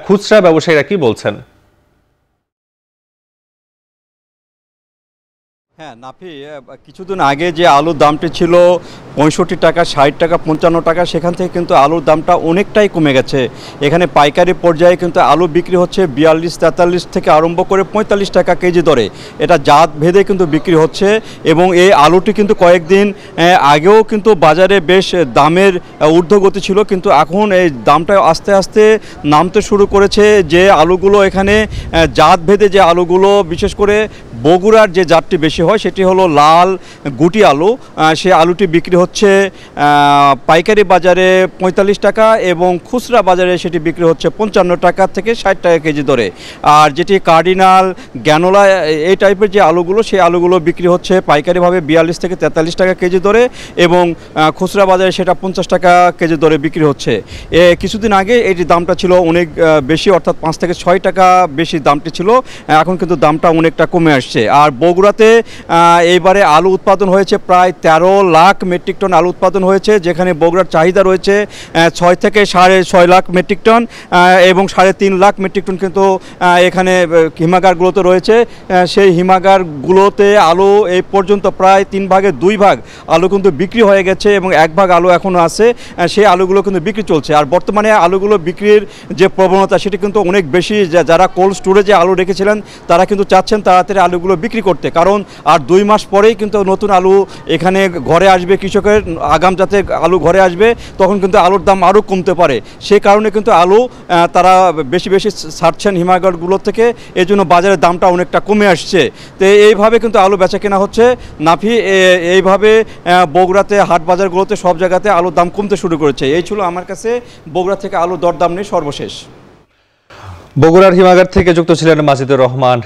খুচরা ব্যবসায়ীরা কি বলছেন? হ্যাঁ নাফি, কিছুদিন আগে যে আলুর দামটি ছিল ৬৫ টাকা, ৬০ টাকা, ৫৫ টাকা, সেখান থেকে কিন্তু আলুর দামটা অনেকটাই কমে গেছে। এখানে পাইকারি পর্যায়ে কিন্তু আলু বিক্রি হচ্ছে ৪২-৪৩ থেকে আরম্ভ করে ৪৫ টাকা কেজি দরে। এটা জাত ভেদে কিন্তু বিক্রি হচ্ছে এবং এই আলুটি কিন্তু কয়েকদিন আগেও কিন্তু বাজারে বেশ দামের ঊর্ধ্বগতি ছিল, কিন্তু এখন এই দামটা আস্তে আস্তে নামতে শুরু করেছে। যে আলুগুলো এখানে জাত ভেদে যে আলুগুলো, বিশেষ করে বগুড়ার যে জাতটি বেশি হয় সেটি হলো লাল গুটি আলু। সেই আলুটি বিক্রি হচ্ছে পাইকারি বাজারে ৪৫ টাকা এবং খুচরা বাজারে সেটি বিক্রি হচ্ছে ৫৫ টাকা থেকে ৬০ টাকা কেজি দরে। আর যেটি কার্ডিনাল, গ্যানোলা এই টাইপের যে আলুগুলো, সেই আলুগুলো বিক্রি হচ্ছে পাইকারিভাবে ৪২ থেকে ৪৩ টাকা কেজি দরে এবং খুচরা বাজারে সেটা ৫০ টাকা কেজি দরে বিক্রি হচ্ছে। কিছুদিন আগে এটির দামটা ছিল অনেক বেশি, অর্থাৎ ৫ থেকে ৬ টাকা বেশি দামটি ছিল। এখন কিন্তু দামটা অনেকটা কমে আসছে। আর বগুড়াতে এইবারে আলু উৎপাদন হয়েছে প্রায় ১৩ লাখ মেট্রিক টন আলু উৎপাদন হয়েছে, যেখানে বগুড়ার চাহিদা রয়েছে ৬ থেকে ৬.৫ লাখ মেট্রিক টন এবং ৩.৫ লাখ মেট্রিক টন কিন্তু এখানে হিমাগারগুলোতে রয়েছে। সেই হিমাগারগুলোতে আলু এই পর্যন্ত প্রায় ৩ ভাগের ২ ভাগ আলু কিন্তু বিক্রি হয়ে গেছে এবং ১ ভাগ আলু এখনও আছে, সেই আলুগুলো কিন্তু বিক্রি চলছে। আর বর্তমানে আলুগুলো বিক্রির যে প্রবণতা সেটি কিন্তু অনেক বেশি। যারা কোল্ড স্টোরেজে আলু রেখেছিলেন তারা কিন্তু চাচ্ছেন তাড়াতাড়ি আলুগুলো বিক্রি করতে, কারণ আর ২ মাস পরেই কিন্তু নতুন আলু এখানে ঘরে আসবে, কৃষকের আগাম যাতে আলু ঘরে আসবে, তখন কিন্তু আলুর দাম আরও কমতে পারে। সেই কারণে কিন্তু আলু তারা বেশি বেশি ছাড়ছেন হিমাগারগুলো থেকে, এই জন্য বাজারের দামটা অনেকটা কমে আসছে। তো এইভাবে কিন্তু আলু বেচা কেনা হচ্ছে। নাফি, এইভাবে বগুড়াতে হাট বাজারগুলোতে সব জায়গাতে আলুর দাম কমতে শুরু করেছে। এই ছিল আমার কাছে বগুড়া থেকে আলু দরদাম নিয়ে সর্বশেষ। বগুড়ার হিমাগার থেকে যুক্ত ছিলেন মাজিদুর রহমান।